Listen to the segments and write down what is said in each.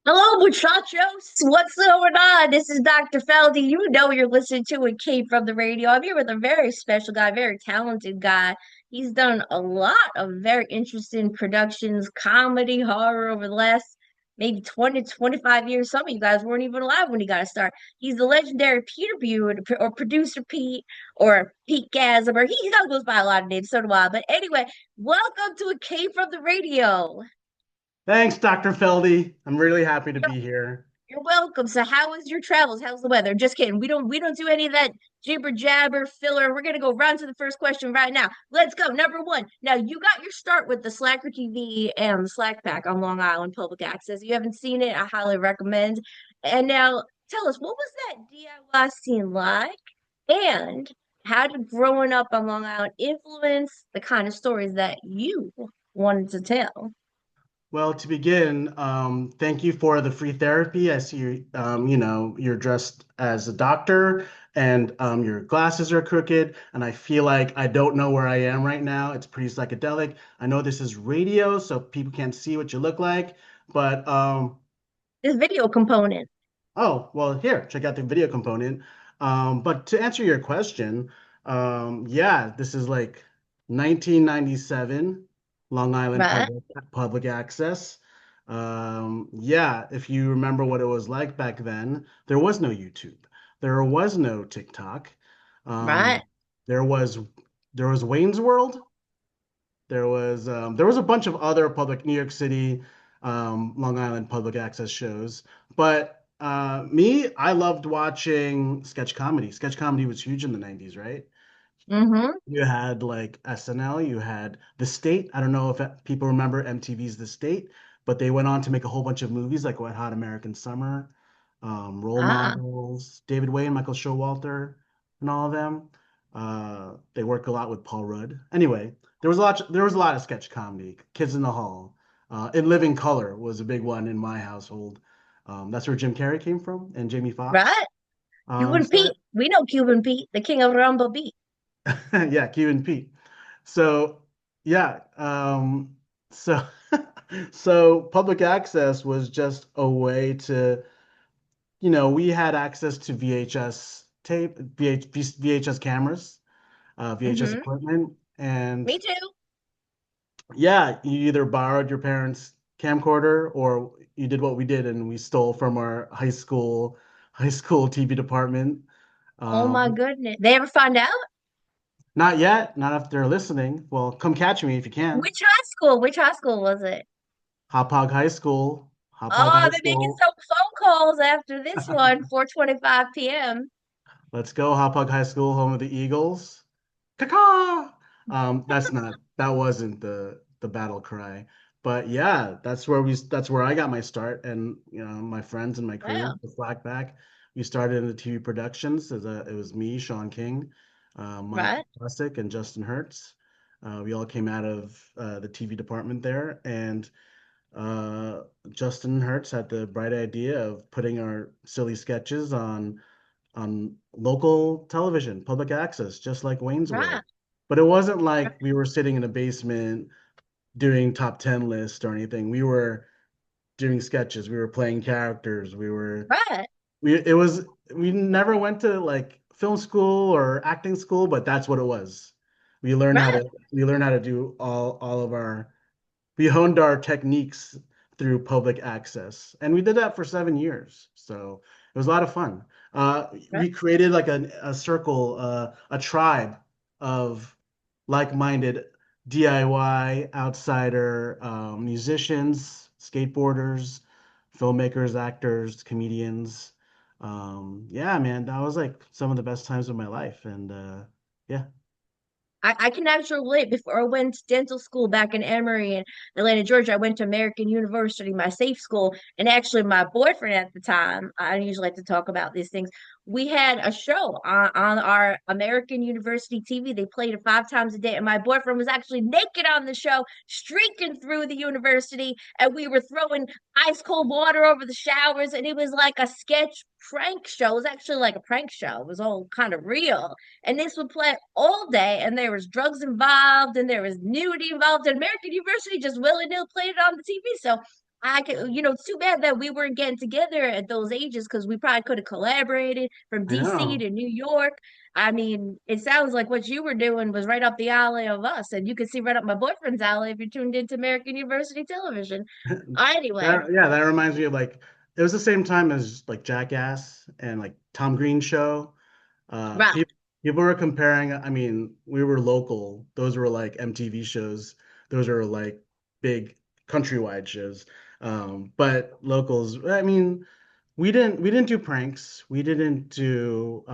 Hello, muchachos. What's going on? This is Dr. Feldy. You know you're listening to a Came from the Radio. I'm here with a very special guy, very talented guy. He's done a lot of very interesting productions, comedy, horror over the last maybe 20, 25 years. Some of you guys weren't even alive when he got to start. He's the legendary Peter Bune or Producer Pete or Pete Gasm, or he goes by a lot of names, so do I. But anyway, welcome to a Came from the Radio. Thanks, Dr. Feldy. I'm really happy to be here. You're welcome. So how was your travels? How's the weather? Just kidding. We don't do any of that jibber jabber filler. We're gonna go right to the first question right now. Let's go. Number one. Now you got your start with the Slacker TV and the Slack Pack on Long Island Public Access. If you haven't seen it, I highly recommend. And now tell us, what was that DIY scene like? And how did growing up on Long Island influence the kind of stories that you wanted to tell? Well, to begin, thank you for the free therapy. I see you're dressed as a doctor and your glasses are crooked, and I feel like I don't know where I am right now. It's pretty psychedelic. I know this is radio, so people can't see what you look like, but This video component. oh, well, here, check out the video component. But to answer your question, yeah, this is like 1997, Long Island Right. public access. Yeah, if you remember what it was like back then, there was no YouTube, there was no TikTok. Right. Um, there was there was Wayne's World. There was a bunch of other public New York City, Long Island public access shows, but I loved watching sketch comedy. Sketch comedy was huge in the 90s, right? Mm-hmm. You had like SNL, you had The State. I don't know if people remember MTV's The State, but they went on to make a whole bunch of movies like Wet Hot American Summer, Role Ah, Models, David Wayne, Michael Showalter, and all of them. They work a lot with Paul Rudd. Anyway, there was a lot of sketch comedy. Kids in the Hall, In Living Color was a big one in my household. That's where Jim Carrey came from and Jamie Foxx. right. Cuban So Pete. We know Cuban Pete, the king of Rumble Beat. yeah, Q and Pete. So yeah, so so public access was just a way to, we had access to VHS tape, VHS cameras, VHS Mm-hmm. equipment, and Me too. yeah, you either borrowed your parents' camcorder or you did what we did and we stole from our high school TV department. Oh my Um, goodness. They ever find out? Not yet, not if they're listening. Well, come catch me if you can. Which high school? Which high school was it? Hopog High School. Hopog Oh, High they're making School. some phone calls after this one, 4:25 p.m. Let's go, Hopog High School, home of the Eagles. Caw. That wasn't the battle cry. But yeah, that's where I got my start. And my friends and my crew, Wow. the Slackback, we started in the TV productions it was me, Sean King, Mike Right. Bosick, and Justin Hertz. We all came out of the TV department there, and uh, Justin Hertz had the bright idea of putting our silly sketches on local television, public access, just like Wayne's Right. World. But it wasn't Right. like we were sitting in a basement doing top 10 lists or anything. We were doing sketches, we were playing characters, Right. we it was we never went to like film school or acting school, but that's what it was. We learned how Right. to we learned how to do all of our we honed our techniques through public access, and we did that for 7 years. So it was a lot of fun. Right. We created like a circle, a tribe of like-minded DIY outsider musicians, skateboarders, filmmakers, actors, comedians. Yeah, man, that was like some of the best times of my life, and yeah. I can actually relate. Before I went to dental school back in Emory in Atlanta, Georgia, I went to American University, my safe school. And actually, my boyfriend at the time, I usually like to talk about these things, we had a show on our American University TV. They played it 5 times a day, and my boyfriend was actually naked on the show, streaking through the university, and we were throwing ice cold water over the showers, and it was like a sketch prank show. It was actually like a prank show. It was all kind of real. And this would play all day, and there was drugs involved, and there was nudity involved. And American University just willy-nilly played it on the TV. So I could, it's too bad that we weren't getting together at those ages because we probably could have collaborated from I DC know. to New York. I mean, it sounds like what you were doing was right up the alley of us, and you could see right up my boyfriend's alley if you tuned into American University Television. Anyway, That reminds me of like it was the same time as like Jackass and like Tom Green show. right. People were comparing. I mean, we were local. Those were like MTV shows. Those are like big countrywide shows. But locals. I mean, we didn't do pranks. We didn't do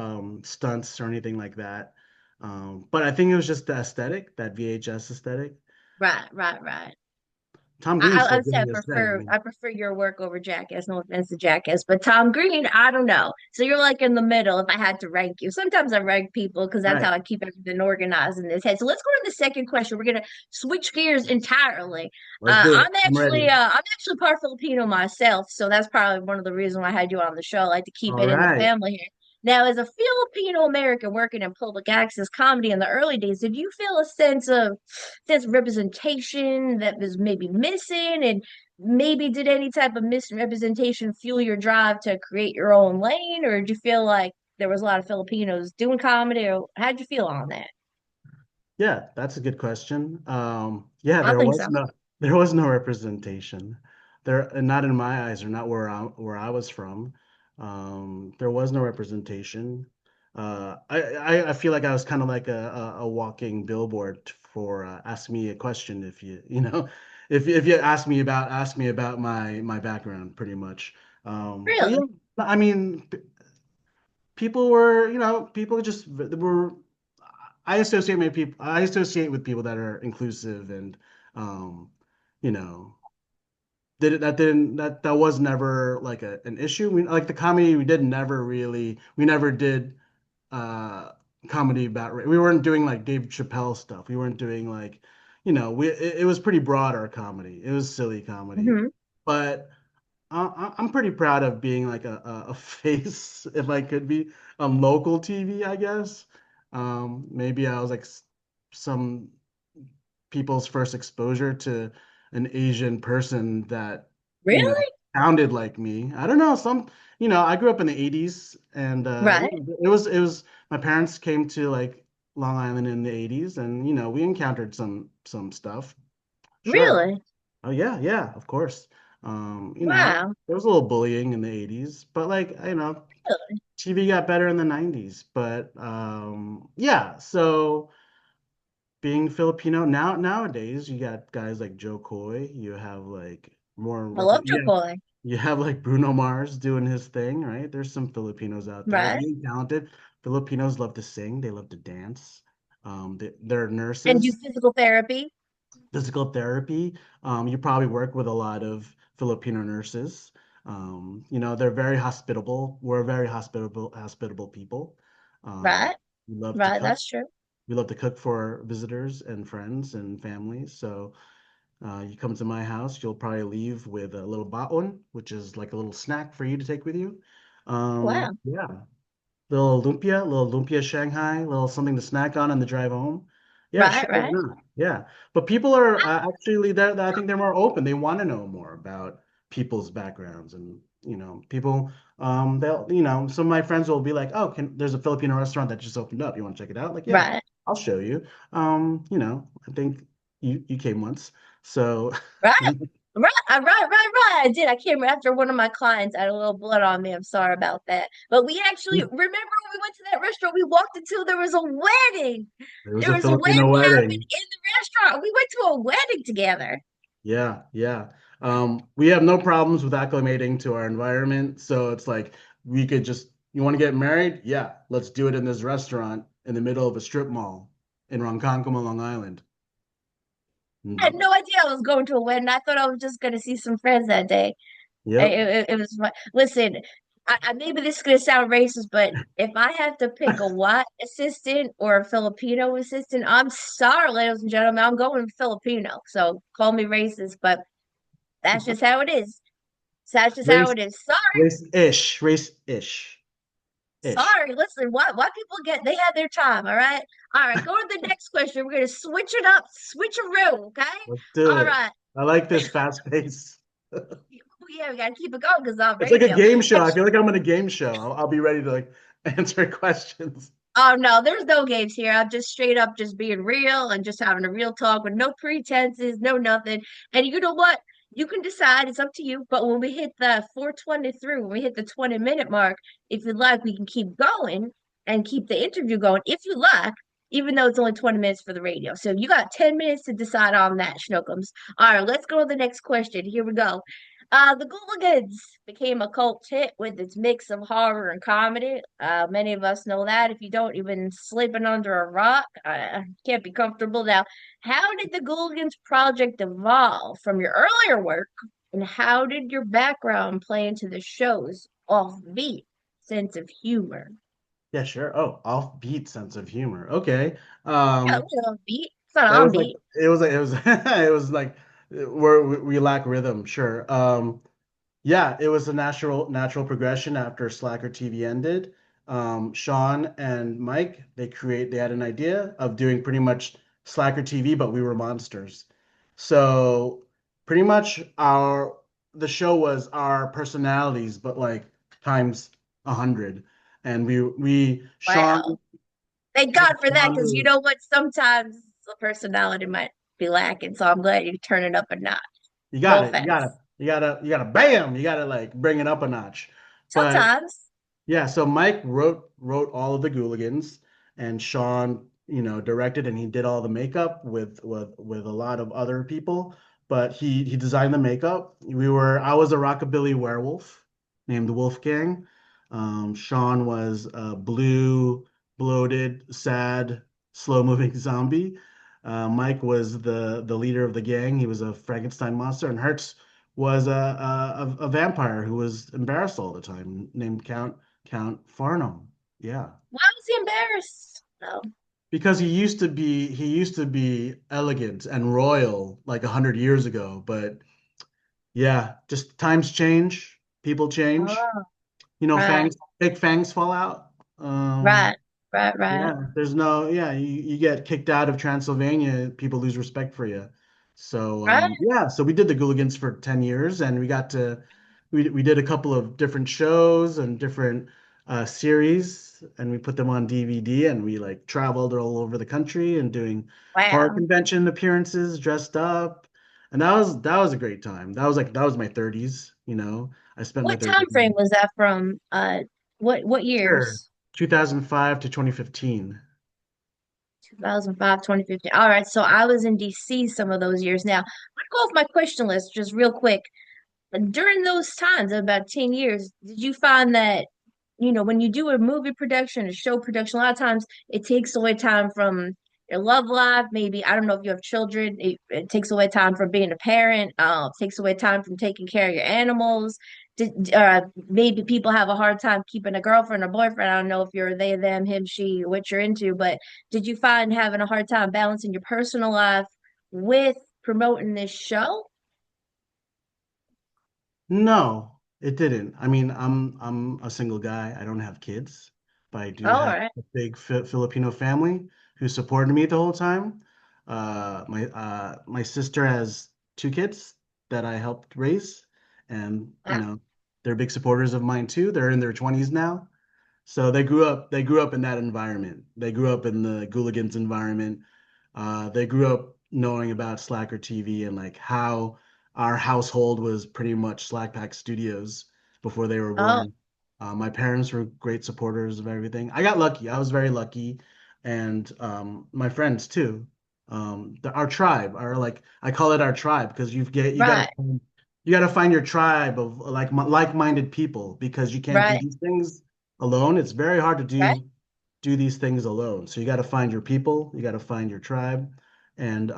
stunts or anything like that. But I think it was just the aesthetic, that VHS aesthetic. Right, right, right. Tom Green's still I'd say doing his thing. I prefer your work over Jackass. No offense to Jackass, but Tom Green, I don't know. So you're like in the middle. If I had to rank you, sometimes I rank people because that's Right. how I keep everything organized in this head. So let's go to the second question. We're gonna switch gears entirely. Let's do it. I'm ready. I'm actually part Filipino myself, so that's probably one of the reasons why I had you on the show. I like to keep All it in the right. family here. Now, as a Filipino American working in public access comedy in the early days, did you feel a sense of representation that was maybe missing? And maybe did any type of misrepresentation fuel your drive to create your own lane? Or did you feel like there was a lot of Filipinos doing comedy? Or how'd you feel on that? Yeah, that's a good question. Yeah, I think so. there was no representation there, and not in my eyes, or not where I was from. There was no representation. I feel like I was kind of like a walking billboard for ask me a question if if you ask me about my background pretty much. But yeah, Really? I mean, people were, people just were. I associate with people that are inclusive and, um, you know, that was never like an issue. We like the comedy we did never really we never did uh comedy about we weren't doing like Dave Chappelle stuff. We weren't doing like, it was pretty broad, our comedy. It was silly comedy, Hmm. but I'm pretty proud of being like a face, if I could be, on local TV, I guess. Maybe I was like some people's first exposure to an Asian person that, Really? sounded like me. I don't know, I grew up in the 80s, and Right. it was my parents came to like Long Island in the 80s, and we encountered some stuff. Sure. Really? Oh yeah, yeah, of course. Wow. There was a little bullying in the 80s, but like, TV got better in the 90s. But yeah, so being Filipino nowadays, you got guys like Joe Coy, you have like more I love yeah, Chipotle. you have like Bruno Mars doing his thing, right? There's some Filipinos out there, Right. really talented. Filipinos love to sing, they love to dance. They're And do nurses, physical therapy. physical therapy. You probably work with a lot of Filipino nurses. They're very hospitable. We're very hospitable people. Um, Right. we love to Right. cook. That's true. We love to cook for visitors and friends and families. So you come to my house, you'll probably leave with a little baon, which is like a little snack for you to take with you. Wow. Yeah, little lumpia Shanghai, little something to snack on the drive home. Yeah, Right. sure, why Right. not? Yeah, but people are actually there. I think they're more open. They want to know more about people's backgrounds, and people. Some of my friends will be like, "Oh, there's a Filipino restaurant that just opened up. You want to check it out?" Like, yeah, Right. I'll show you. I think you came once, so Right. Right. I did. I came after one of my clients had a little blood on me. I'm sorry about that. But we actually remember when we went to that restaurant, we walked into there was a wedding. it was There a was a Filipino wedding happening wedding. in the restaurant. We went to a wedding together. Yeah, yeah. We have no problems with acclimating to our environment. So it's like you want to get married? Yeah, let's do it in this restaurant in the middle of a strip mall in Ronkonkoma, Long Island. I had Mhm. no idea I was going to a wedding. I thought I was just going to see some friends that day. Yep. It was fun. Listen, maybe this is gonna sound racist, but if I have to pick a white assistant or a Filipino assistant, I'm sorry, ladies and gentlemen, I'm going Filipino. So call me racist, but that's just how it is. That's just how Race, it is. Sorry, race-ish. Ish. sorry. Listen, why people get they have their time, all right. Go to the next question. We're gonna switch it up, switch a room, okay? Let's do All it. right. I like this fast pace. Yeah, we gotta keep it going because on It's like a radio. game show. I Actually, feel like I'm in a game show. I'll be ready to like answer questions. oh no, there's no games here. I'm just straight up just being real and just having a real talk with no pretenses, no nothing. And you know what? You can decide, it's up to you. But when we hit the 423, when we hit the 20-minute mark, if you like, we can keep going and keep the interview going if you like, even though it's only 20 minutes for the radio. So you got 10 minutes to decide on that, Schnookums. All right, let's go to the next question. Here we go. The Gooligans became a cult hit with its mix of horror and comedy. Many of us know that. If you don't, you've been sleeping under a rock. Can't be comfortable now. How did the Gooligans project evolve from your earlier work, and how did your background play into the show's offbeat sense of humor? Yeah, sure. Oh, offbeat sense of humor. Okay. Yeah, Um, it's an offbeat. It's not it on was like beat. it was it was like we lack rhythm, sure. Yeah, it was a natural progression after Slacker TV ended. Sean and Mike, they had an idea of doing pretty much Slacker TV, but we were monsters. So pretty much the show was our personalities, but like times 100. And we Wow. Thank God for that, Sean because you was know what? Sometimes the personality might be lacking. So I'm glad you turn it up a notch. you No got it. offense. You gotta bam, you gotta like bring it up a notch. But Sometimes. yeah, so Mike wrote all of the Gooligans, and Sean, directed, and he did all the makeup with a lot of other people. But he designed the makeup. I was a rockabilly werewolf named Wolfgang. Sean was a blue, bloated, sad, slow-moving zombie. Mike was the leader of the gang. He was a Frankenstein monster, and Hertz was a vampire who was embarrassed all the time, named Count Farnham. Yeah. Why was he embarrassed? No. Because he used to be elegant and royal like 100 years ago, but yeah, just times change, people change. Oh, right, Fangs, big fangs fall out. Um, right, right. yeah, yeah, you get kicked out of Transylvania, people lose respect for you. So Right? yeah, so we did the Gooligans for 10 years, and we did a couple of different shows and different series, and we put them on DVD, and we like traveled all over the country and doing horror Wow. convention appearances, dressed up. And that was a great time. That was my 30s, I spent my What 30s. time frame was that from? What Sure. years? 2005 to 2015. 2005, 2015. All right, so I was in DC some of those years. Now, I'm gonna go off my question list just real quick. During those times, about 10 years, did you find that, when you do a movie production, a show production, a lot of times it takes away time from your love life. Maybe, I don't know if you have children, it takes away time from being a parent, takes away time from taking care of your animals. Maybe people have a hard time keeping a girlfriend or boyfriend. I don't know if you're they, them, him, she, what you're into, but did you find having a hard time balancing your personal life with promoting this show? No, it didn't. I mean, I'm a single guy. I don't have kids, but I do All have right. a big Filipino family who supported me the whole time. My sister has two kids that I helped raise, and they're big supporters of mine too. They're in their 20s now. So they grew up in that environment. They grew up in the Gooligans environment. They grew up knowing about Slacker TV and like how our household was pretty much Slack Pack Studios before they were Oh, born. My parents were great supporters of everything. I got lucky. I was very lucky, and my friends too. Our tribe, I call it our tribe because right, you gotta find your tribe of like-minded people because you can't do right, these things alone. It's very hard to right. do these things alone. So you got to find your people, you got to find your tribe, and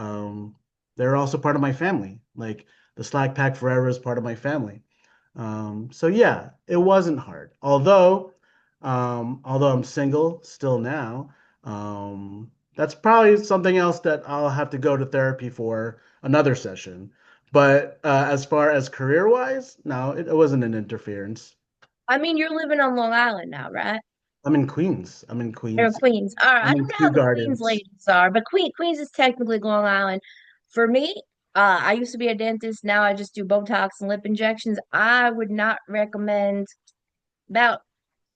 they're also part of my family. Like the Slack Pack Forever is part of my family. So yeah, it wasn't hard. Although I'm single still now, that's probably something else that I'll have to go to therapy for another session. But as far as career-wise, no, it wasn't an interference. I mean, you're living on Long Island now, right? I'm in Queens. I'm in You're in Queens. Queens. All right. I I'm don't in know Kew how the Queens Gardens. ladies are, but Queens is technically Long Island. For me, I used to be a dentist. Now I just do Botox and lip injections. I would not recommend about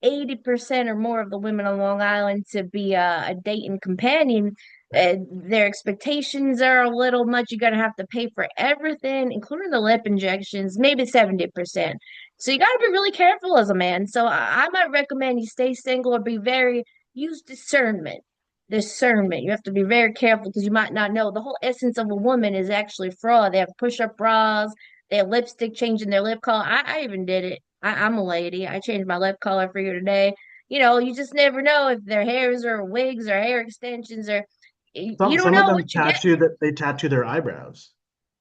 80% or more of the women on Long Island to be a dating companion. Their expectations are a little much. You're gonna have to pay for everything, including the lip injections, maybe 70%. So you gotta be really careful as a man. So I might recommend you stay single or be very use discernment. Discernment. You have to be very careful because you might not know. The whole essence of a woman is actually fraud. They have push-up bras, they have lipstick changing their lip color. I even did it. I'm a lady. I changed my lip color for you today. You just never know if their hairs or wigs or hair extensions or you don't Some of know them what you get. tattoo their eyebrows.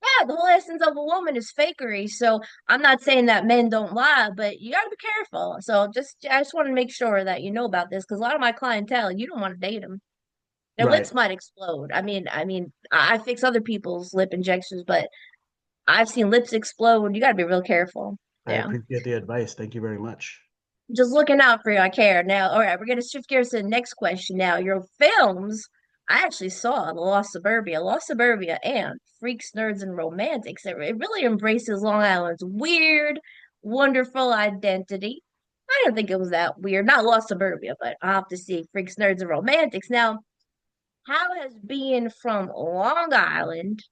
Yeah, the whole essence of a woman is fakery. So I'm not saying that men don't lie, but you got to be careful. So I just want to make sure that you know about this because a lot of my clientele, you don't want to date them. Their Right. lips might explode. I fix other people's lip injections, but I've seen lips explode. You got to be real careful. I Yeah. appreciate the advice. Thank you very much. Just looking out for you. I care. Now, all right, we're gonna shift gears to the next question now. Your films, I actually saw The Lost Suburbia, Lost Suburbia, and Freaks, Nerds, and Romantics. It really embraces Long Island's weird, wonderful identity. I don't think it was that weird. Not Lost Suburbia, but I'll have to see Freaks, Nerds, and Romantics. Now, how has being from Long Island,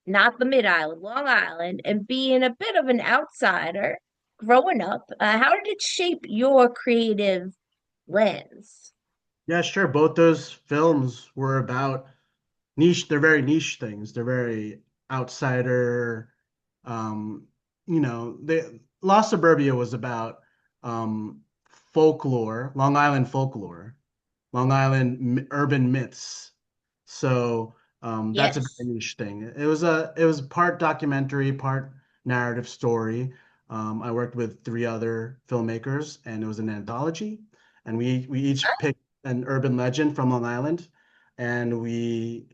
not the Mid Island, Long Island, and being a bit of an outsider growing up, how did it shape your creative lens? Yeah, sure. Both those films were about niche. They're very niche things. They're very outsider. Um, Lost Suburbia was about um, folklore, Long Island folklore, Long Island urban myths. So that's a Yes. very niche thing. It was part documentary, part narrative story. I worked with three other filmmakers, and it was an anthology. And we each picked an urban legend from Long Island, and we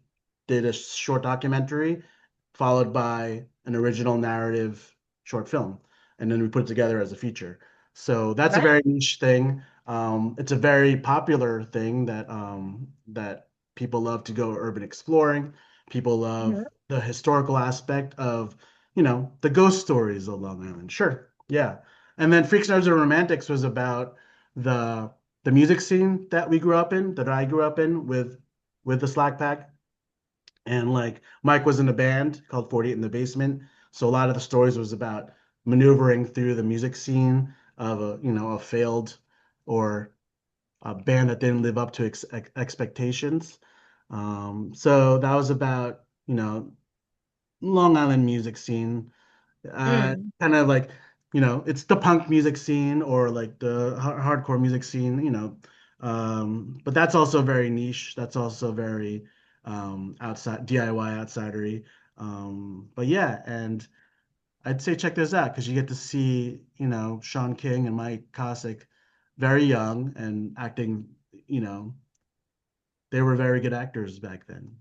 did a short documentary followed by an original narrative short film, and then we put it together as a feature. So that's a Right. very niche thing. It's a very popular thing that people love to go urban exploring. People love Mhm. the historical aspect of, the ghost stories of Long Island. Sure, yeah. And then Freaks, Nerds, and Romantics was about the the music scene that we grew up in, that I grew up in with the Slack Pack. And like Mike was in a band called 48 in the Basement. So a lot of the stories was about maneuvering through the music scene of a failed or a band that didn't live up to expectations. So that was about, Long Island music scene. Mm. Kind of like, it's the punk music scene or like the hardcore music scene, but that's also very niche. That's also very outside DIY outsidery. But yeah, and I'd say check this out because you get to see, Sean King and Mike Cossack very young and acting, you know, they were very good actors back then.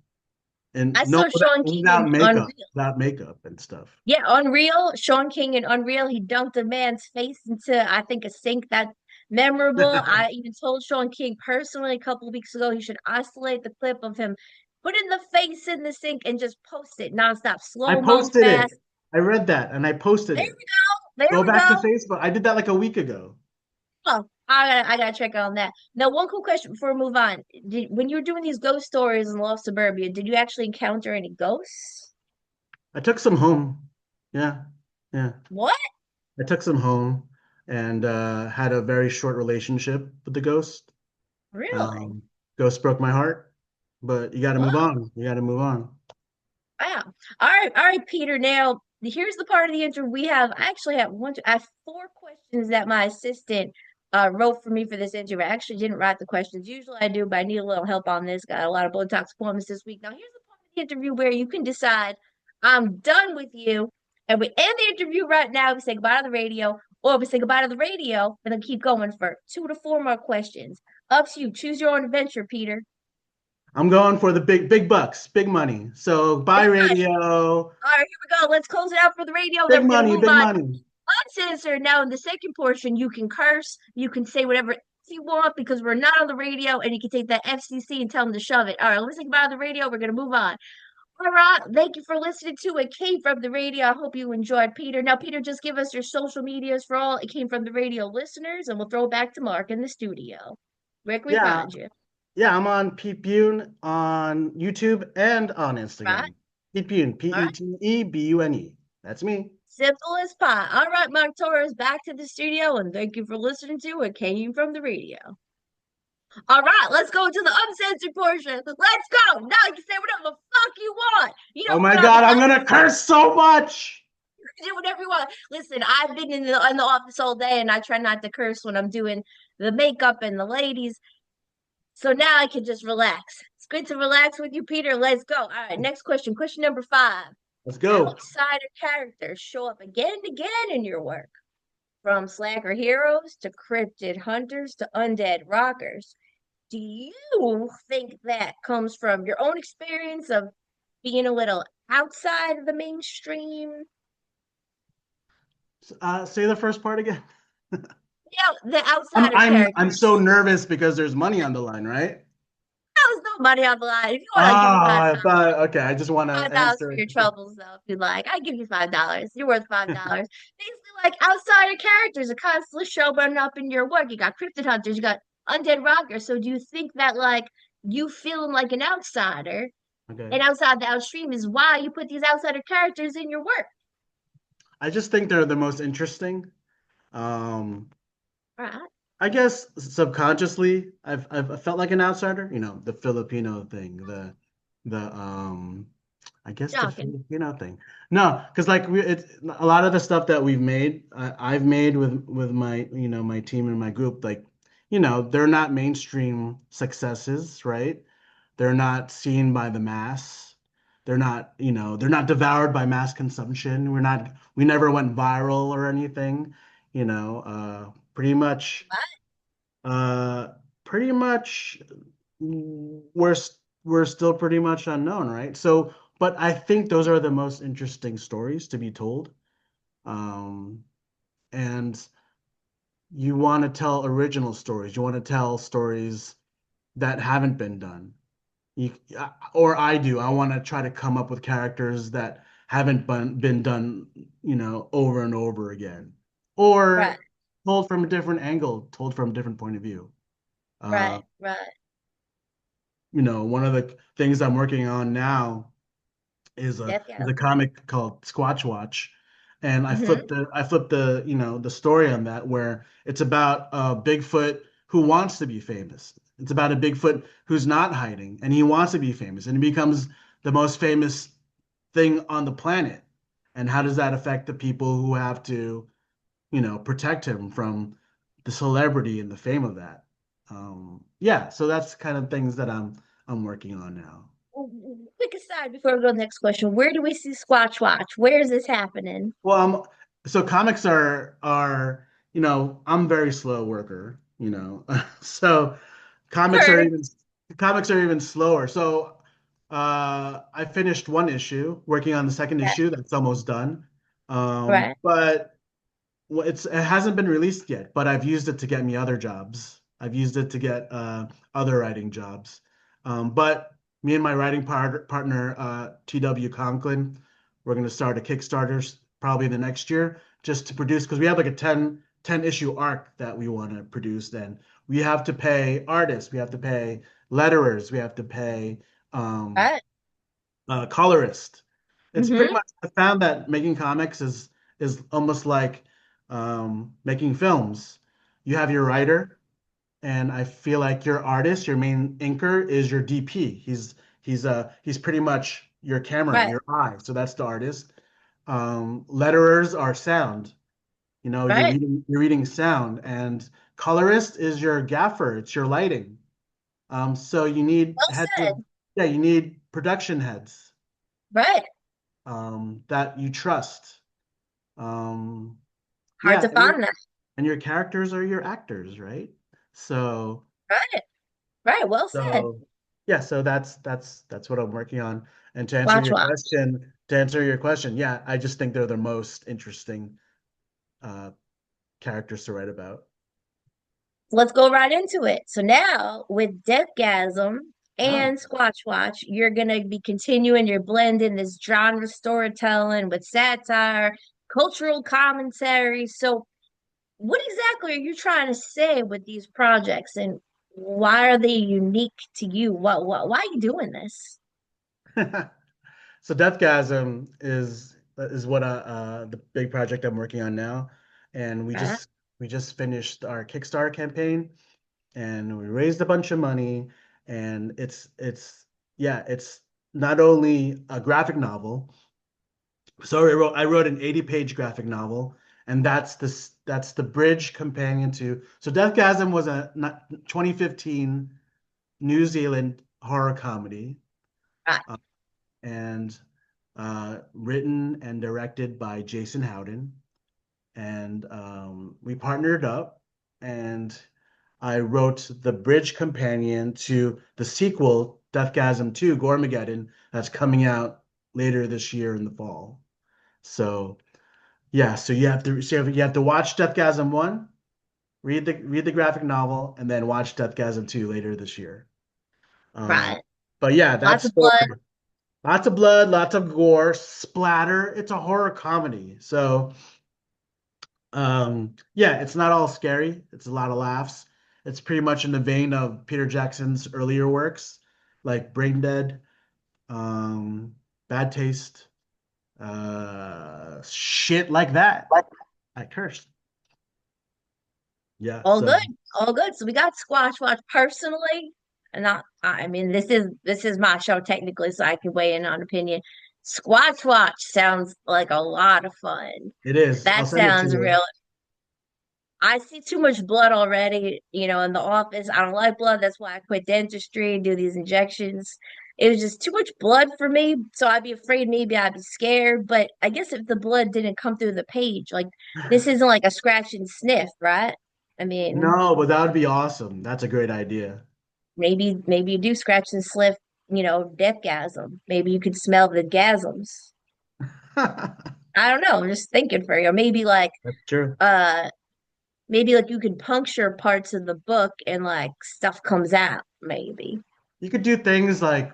And I no, saw Sean King in Unreal. without makeup and stuff. Yeah, Unreal, Sean King in Unreal, he dunked a man's face into, I think, a sink. That's memorable. I even told Sean King personally a couple of weeks ago he should isolate the clip of him putting the face in the sink and just post it nonstop, I slow mo, posted it. fast. I read that and I posted There it. we go. There Go we back to go. Facebook. I did that like a week ago. Oh, I gotta check on that. Now, one cool question before we move on. When you were doing these ghost stories in Lost Suburbia, did you actually encounter any ghosts? I took some home. Yeah, yeah. What? I took some home and had a very short relationship with the ghost. Really? Um, Ghost broke my heart, but you got to move Wow. on. You got to move on. Wow. All right, Peter. Now, here's the part of the interview we have. I actually have I have four questions that my assistant wrote for me for this interview. I actually didn't write the questions. Usually I do, but I need a little help on this. Got a lot of Botox appointments this week. Now, here's the part of the interview where you can decide I'm done with you And we end the interview right now. We say goodbye to the radio, or we say goodbye to the radio and then keep going for 2 to 4 more questions. Up to you. Choose your own adventure, Peter. I'm going for the big bucks, big money. So bye Big money. radio. All right, here we go. Let's close it out for the radio. Then Big we're going to money, move big on. money. Uncensored. Now, in the second portion, you can curse, you can say whatever you want because we're not on the radio, and you can take that FCC and tell them to shove it. All right, let's think about the radio. We're going to move on. All right, thank you for listening to It Came From the Radio. I hope you enjoyed, Peter. Now, Peter, just give us your social medias for all It Came From the Radio listeners, and we'll throw it back to Mark in the studio. Where can we Yeah, find you? yeah, I'm on Pete Bune on YouTube and on Right? Instagram. Pete Bune, All right. Petebune. That's me. Simple as pie. All right, Mark Torres, back to the studio, and thank you for listening to It Came From the Radio. All right, let's go to the uncensored portion. Let's go. Now you can say whatever the fuck you want. You Oh know, my put on God, I'm the gonna curse so much. do whatever you want. Listen, I've been in the office all day, and I try not to curse when I'm doing the makeup and the ladies. So now I can just relax. It's good to relax with you, Peter. Let's go. All right, next question. Question number 5. Let's go. Outsider characters show up again and again in your work, from slacker heroes to cryptid hunters to undead rockers. Do you think that comes from your own experience of being a little outside of the mainstream? Say the first part again. Yeah, the I'm outsider I'm I'm so characters. nervous because there's money on the line, right? There's no money on the line. If you Oh, want to give me five I dollars, thought, okay, I just want to $5 for answer. your troubles, though, if you like, I give you $5. You're worth $5. Basically, like outsider characters are constantly showing up in your work. You got cryptid hunters, you got undead rockers. So do you think that like you feeling like an outsider Okay. and outside the outstream is why you put these outsider characters in your work? I just think they're the most interesting. Um, Right. I guess subconsciously, I've felt like an outsider. You know, the Filipino thing, the I guess the Shocking. Filipino thing. No, because like it's a lot of the stuff that we've made, I've made with my my team and my group. Like, they're not mainstream successes, right? They're not seen by the mass. They're not devoured by mass consumption. We never went viral or anything. Pretty much, Right. uh, pretty much, we're still pretty much unknown, right? So, but I think those are the most interesting stories to be told. Um, and you want to tell original stories. You want to tell stories that haven't been done. Or I do. I want to try to come up with characters that haven't been done, over and over again, Right. or told from a different angle, told from a different point of view. Uh, Right. Right. one of the things I'm working on now is a Deathgasm. comic called Squatch Watch, and Mm-hmm. I flipped the story on that where it's about a Bigfoot who wants to be famous. It's about a Bigfoot who's not hiding and he wants to be famous and he becomes the most famous thing on the planet. And how does that affect the people who have to, protect him from the celebrity and the fame of that? Yeah, so that's kind of things that I'm working on now. Quick aside before we go to the next question. Where do we see Squatch Watch? Where is this happening? Well, so comics I'm a very slow worker, so comics are Heard. even comics are even slower. So I finished one issue, working on the second Yeah. issue that's almost done. Right. But it hasn't been released yet, but I've used it to get me other jobs. I've used it to get other writing jobs. But me and my writing partner, TW Conklin, we're going to start a Kickstarter probably the next year just to produce, because we have like a ten issue arc that we want to produce. Then we have to pay artists, we have to pay letterers, we have to pay um, Right. colorist. It's pretty Mm-hmm. much, I found that making comics is almost like making films. You have your writer, and I feel like your artist, your main inker, is your DP. He's pretty much your camera, Right. your eye. So that's the artist. Letterers are sound. You're Right. reading sound, and colorist is your gaffer. It's your lighting. So you need Well heads of, said. yeah, you need production heads Right. that you trust. Um, Hard yeah, to find that. and your characters are your actors, right? So Right. Right. Well said. so yeah, so that's what I'm working on. And Watch watch. to answer your question, yeah, I just think they're the most interesting uh characters to write about. Let's go right into it. So now with Deathgasm Ah, and Squatch Watch, you're gonna be continuing your blending this genre storytelling with satire, cultural commentary. So what exactly are you trying to say with these projects and why are they unique to you? Why are you doing this? so Deathgasm is what the big project I'm working on now, and Uh, we just finished our Kickstarter campaign, and we raised a bunch of money, and it's yeah, it's not only a graphic novel. So I wrote an 80-page graphic novel, and that's the bridge companion to. So Deathgasm was a 2015 New Zealand horror comedy, right, uh, and written and directed by Jason Howden. And we partnered up, and I wrote the bridge companion to the sequel, Deathgasm 2, Gormageddon, that's coming out later this year in the fall. So yeah, you have to watch Deathgasm 1, read the graphic novel, and then watch Deathgasm 2 later this year. Uh, right. but yeah, Lots that's of blood. lots of blood, lots of gore, splatter. It's a horror comedy. So yeah, it's not all scary. It's a lot of laughs. It's pretty much in the vein of Peter Jackson's earlier works, like Brain Dead, um, Bad Taste, shit like that. I cursed. Yeah, All so good, all good. So we got Squash Watch personally, and not. I mean, this is my show technically, so I can weigh in on opinion. Squatch Watch sounds like a lot of fun. it is. I'll That send it to sounds you. real. I see too much blood already, in the office. I don't like blood. That's why I quit dentistry and do these injections. It was just too much blood for me. So I'd be afraid, maybe I'd be scared. But I guess if the blood didn't come through the page, like this isn't like a scratch and sniff, right? I mean, No, but that would be awesome. That's a great idea. maybe you do scratch and sniff, deathgasm. Maybe you could smell the gasms. That's I don't know. I'm just thinking for you. Maybe true. uh maybe like you can puncture parts of the book and like stuff comes out, maybe. You could do things like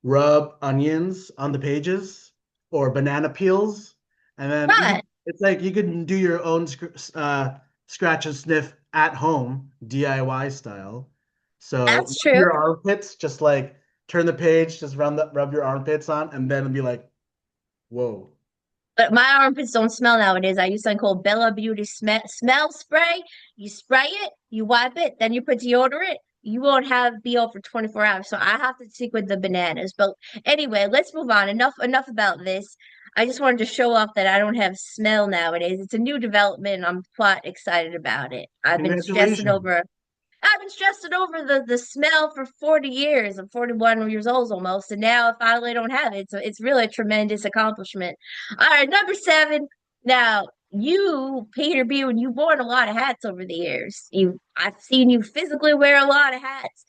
rub onions on the pages or banana peels, and then Right. it's like you can do your own scratch and sniff at home, DIY style. So That's rub true. your armpits, just like turn the page, just rub your armpits on, and then be like, whoa. But my armpits don't smell nowadays. I use something called Bella Beauty smell spray. You spray it, you wipe it, then you put deodorant. You won't have BO for 24 hours. So I have to stick with the bananas. But anyway, let's move on. Enough about this. I just wanted to show off that I don't have smell nowadays. It's a new development. I'm quite excited about it. Congratulations. I've been stressing over the smell for 40 years. I'm 41 years old almost, and now I finally don't have it. So it's really a tremendous accomplishment. All right, number seven. Now, you, Peter Bune, you've worn a lot of hats over the years. I've seen you physically wear a lot of hats,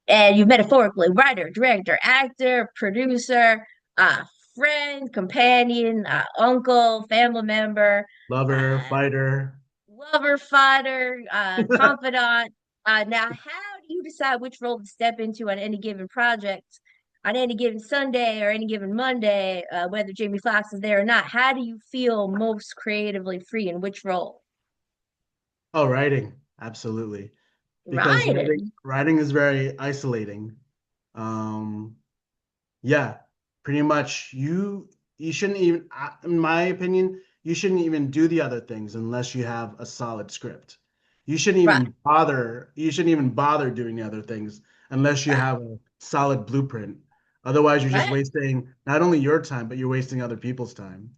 and you metaphorically writer, director, actor, producer, uh, friend, companion, uncle, family member, Lover, uh, fighter. lover, fighter, confidant. Now, how do you decide which role to step into on any given project, on any given Sunday or any given Monday, whether Jamie Foxx is there or not? How do you feel most creatively free in which role? Oh, writing. Absolutely. Because Writing. writing is very isolating. Um, yeah, pretty much you shouldn't even, in my opinion, you shouldn't even do the other things unless you have a solid script. Right, You shouldn't even bother doing the other things unless you right, have a solid blueprint. Otherwise, you're just right. wasting not only your time, but you're wasting other people's time.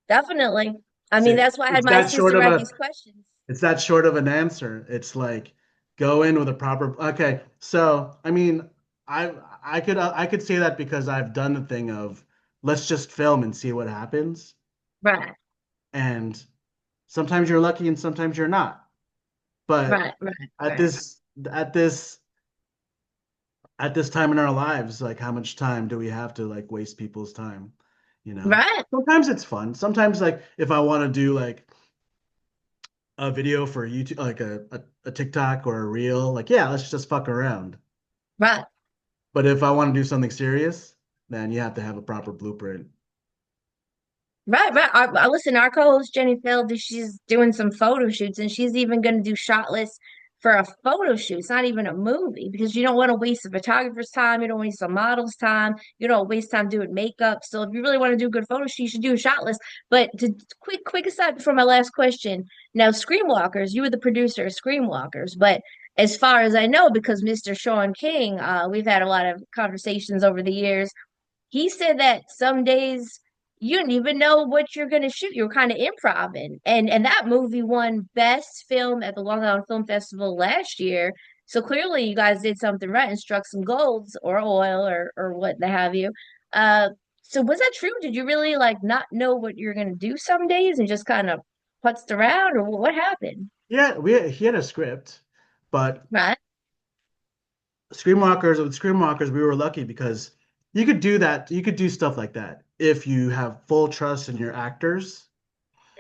Definitely. I It's mean, it. that's why I had my assistant write these questions. It's that short of an answer. It's like go in with a proper. Okay, so I mean, I I could say that because I've done the thing of let's just film and see what happens. Right, And sometimes you're lucky and sometimes you're not. But right, right, at right. this at this at this time in our lives, like how much time do we have to like waste people's time? You know, Right, sometimes it's fun. Sometimes like if I want to do like a video for YouTube, like a TikTok or a reel, like yeah, let's just fuck around. right. But if I want to do something serious, then you have to have a proper blueprint. Right, right. Listen, our co-host Jenny Field, she's doing some photo shoots, and she's even going to do shot lists for a photo shoot. It's not even a movie because you don't want to waste the photographer's time. You don't waste the model's time. You don't waste time doing makeup. So if you really want to do a good photo shoot, you should do a shot list. But to quick aside before my last question. Now, Screamwalkers, you were the producer of Screamwalkers, but as far as I know, because Mr. Sean King, we've had a lot of conversations over the years. He said that some days you didn't even know what you're going to shoot. You were kind of improvising. And that movie won Best Film at the Long Island Film Festival last year. So clearly you guys did something right and struck some golds or oil or what the have you. Uh, so was that true? Did you really like not know what you're going to do some days and just kind of putzed around or what happened? Yeah, he had a script, but Right? With Screamwalkers, we were lucky because you could do that. You could do stuff like that if you have full trust in your actors.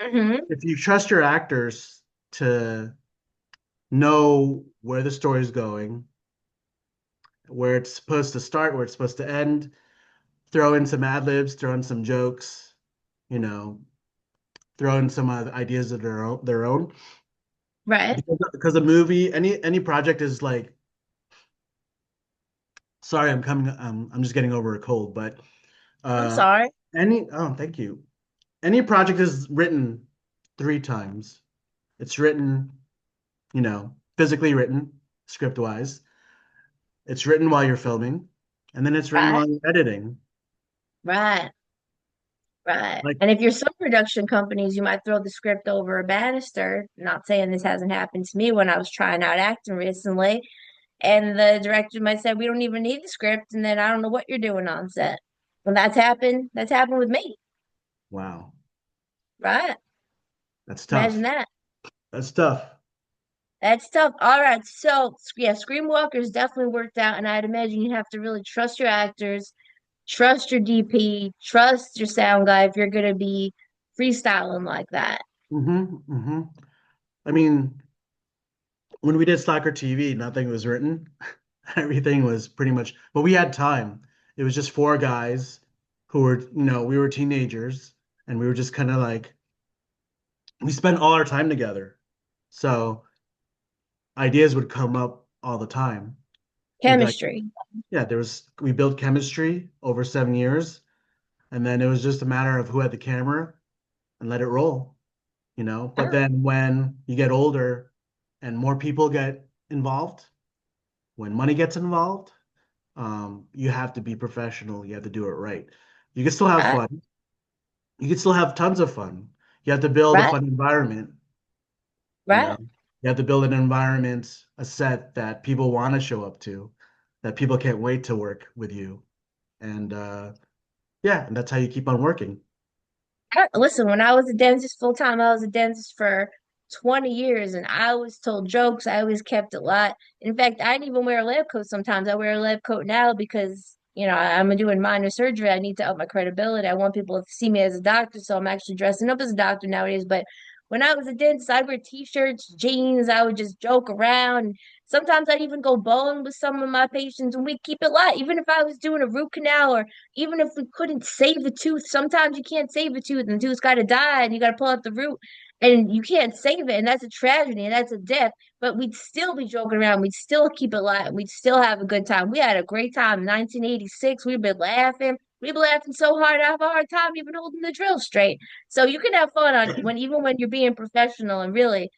Mm-hmm. If you trust your actors to know where the story is going, where it's supposed to start, where it's supposed to end, throw in some ad libs, throw in some jokes, you know, throw in some ideas of their own. Right. Because a movie, any project is like, sorry, I'm just getting over a cold, but I'm uh, sorry. thank you. Any project is written three times. It's written, physically written, script wise. It's written while you're filming, and then it's written Right. while you're editing. Right. Right. Like, And if you're some production companies, you might throw the script over a banister. Not saying this hasn't happened to me when I was trying out acting recently. And the director might say, we don't even need the script. And then I don't know what you're doing on set. When that's happened with me. wow, Right. that's Imagine tough. that. That's tough. That's tough. All right. So, yeah, Screamwalkers definitely worked out. And I'd imagine you have to really trust your actors, trust your DP, trust your sound guy if you're going to be freestyling like that. Hmm. I mean, when we did Slacker TV, nothing was written. Everything was pretty much, but we had time. It was just four guys who were, we were teenagers and we were just kind of like, we spent all our time together. So ideas would come up all the time. We'd be like, Chemistry. yeah, we built chemistry over 7 years. And then it was just a matter of who had the camera and let it roll. But then when you get older and more people get involved, when money gets involved, you have to be professional. You have to do it right. You can still have Right, fun. You can still have tons of fun. You have to build a right, fun environment, you know. right. You have to build an environment, a set that people want to show up to, that people can't wait to work with you. And yeah, and that's how you keep on working. Listen, when I was a dentist full time, I was a dentist for 20 years and I always told jokes. I always kept it light. In fact, I didn't even wear a lab coat sometimes. I wear a lab coat now because, I'm doing minor surgery. I need to up my credibility. I want people to see me as a doctor, so I'm actually dressing up as a doctor nowadays. But when I was a dentist, I'd wear t-shirts, jeans, I would just joke around. Sometimes I'd even go bowling with some of my patients and we'd keep it light. Even if I was doing a root canal or even if we couldn't save a tooth, sometimes you can't save a tooth and the tooth's got to die and you got to pull out the root and you can't save it. And that's a tragedy and that's a death. But we'd still be joking around. We'd still keep it light. We'd still have a good time. We had a great time in 1986. We've been laughing. We've been laughing so hard, I have a hard time even holding the drill straight. So you can have fun on even when you're being professional and really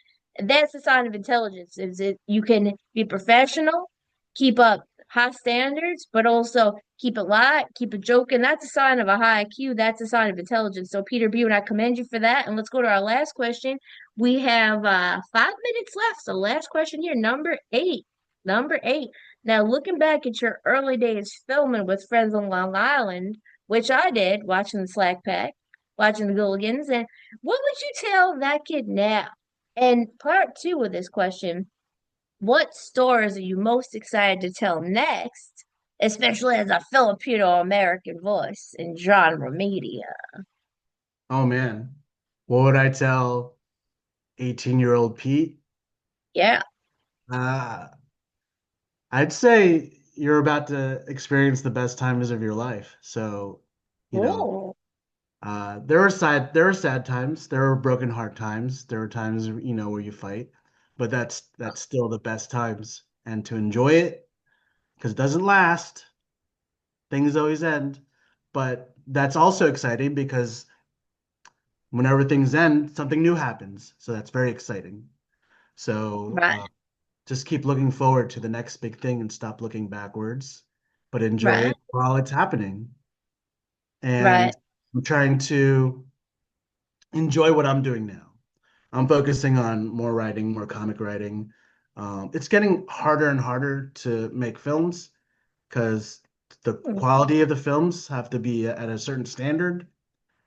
that's a sign of intelligence is it you can be professional, keep up high standards, but also keep it light, keep it joking. That's a sign of a high IQ. That's a sign of intelligence. So, Peter Bune, I commend you for that. And let's go to our last question. We have 5 minutes left. So, last question here, number eight. Number eight. Now, looking back at your early days filming with friends on Long Island, which I did, watching the Slack Pack, watching the Gilligans. And what would you tell that kid now? And part two of this question, what stories are you most excited to tell next, especially as a Filipino American voice in genre media? Oh man, what would I tell 18-year-old Pete? Yeah. Uh, I'd say you're about to experience the best times of your life. So, you know, Oh, there are sad times, there are broken heart times, there are times, where you fight, but that's still the best times. And to enjoy it, because it doesn't last, things always end. But that's also exciting because whenever things end, something new happens. So that's very exciting. So right, just keep looking forward to the next big thing and stop looking backwards, but enjoy right, it while it's happening. right, And I'm trying to enjoy what I'm doing now. I'm focusing on more writing, more comic writing. It's getting harder and harder to make films because the quality of the films have to be at a certain standard,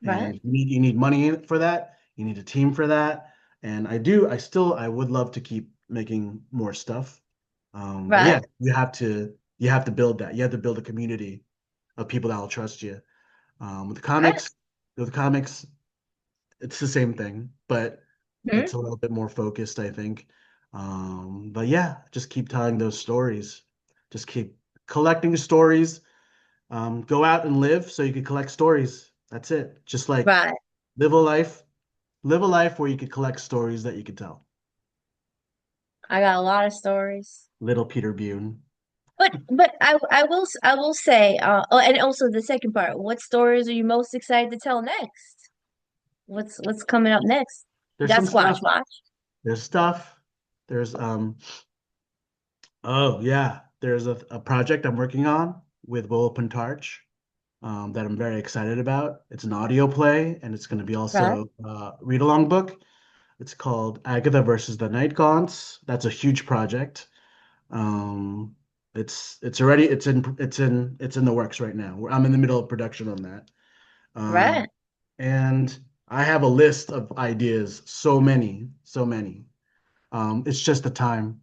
right, and you need money for that. You need a team for that. And I would love to keep making more stuff. But yeah, right, you have to build that. You have to build a community of people that will trust you. With right. comics, it's the same thing, but it's Mhm. a little bit more focused, I think. But yeah, just keep telling those stories. Just keep collecting stories. Go out and live so you can collect stories. That's it. Just like Right. live a life, live a life where you can collect stories that you can tell. I got a lot of stories. Little Peter Bune. But I will say oh, and also the second part, what stories are you most excited to tell next? What's coming up next? You There's got some stuff. Squash Watch, There's stuff. There's oh yeah, there's a project I'm working on with Will Pentarch, that I'm very excited about. It's an audio play, and it's going to be right? also a read-along book. It's called Agatha versus the Night Gaunts. That's a huge project. Um, it's in the works right now. I'm in the middle of production on that. Right. And I have a list of ideas, so many, so many. It's just the time.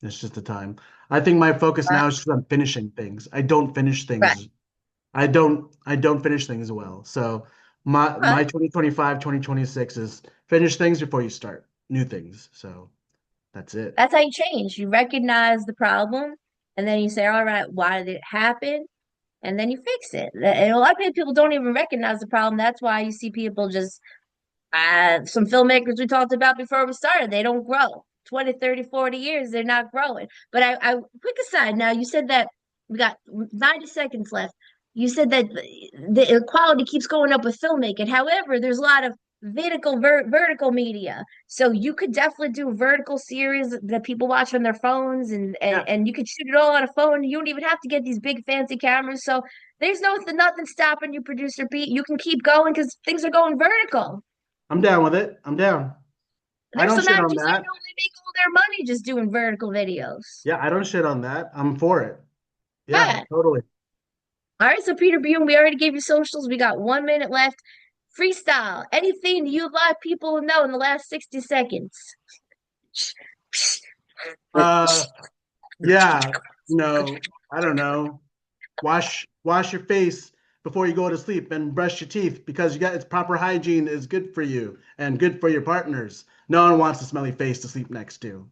It's just the time. I think my focus Right. now is just on finishing things. I don't finish Right. things. I don't finish things well. So my Right. 2025, 2026 is finish things before you start new things. So that's it. That's how you change. You recognize the problem, and then you say, all right, why did it happen? And then you fix it. And a lot of people don't even recognize the problem. That's why you see people just some filmmakers we talked about before we started, they don't grow. 20, 30, 40 years, they're not growing. But I quick aside now, you said that we got 90 seconds left. You said that the quality keeps going up with filmmaking. However, there's a lot of vertical media. So you could definitely do vertical series that people watch on their phones Yeah, and you could shoot it all on a phone. You don't even have to get these big fancy cameras. So there's nothing stopping you, producer Pete. You can keep going because things are going vertical. I'm down with it. I'm down. I There's don't some shit on actors I that. know they make all their money just doing vertical videos. Yeah, I don't shit on that. I'm for it. Yeah, Yeah. totally. All right, so Peter Bune, we already gave you socials. We got 1 minute left. Freestyle. Anything you'd like people to know in the last 60 seconds. Uh, yeah, I don't know. Wash your face before you go to sleep and brush your teeth because you got it's proper hygiene is good for you and good for your partners. No one wants a smelly face to sleep next to.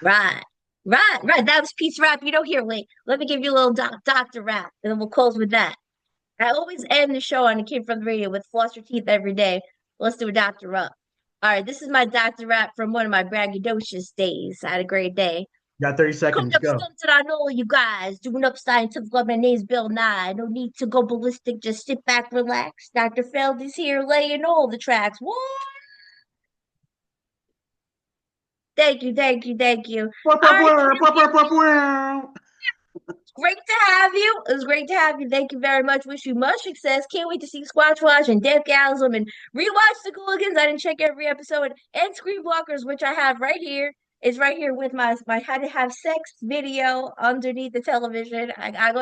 Right. Right. That was Pete's rap. You know, here, wait. Let me give you a little doctor rap, and then we'll close with that. I always end the show on the Kid from the Radio with floss your teeth every day. Let's do a doctor up. All right, this is my doctor rap from one of my braggadocious days. I had a great day. You got 30 Cooked seconds. up Go. stunts that I know all you guys. Doing up scientific love. My name's Bill Nye. No need to go ballistic. Just sit back, relax. Dr. Feld is here laying all the tracks. What? Thank you, thank you, thank you. All right, great to have you. It was great to have you. Thank you very much. Wish you much success. Can't wait to see Squatch Watch and Deathgasm and rewatch the Gilligans. I didn't check every episode. And Screenwalkers, which I have right here. Is right here with my how to have sex video underneath the television. I go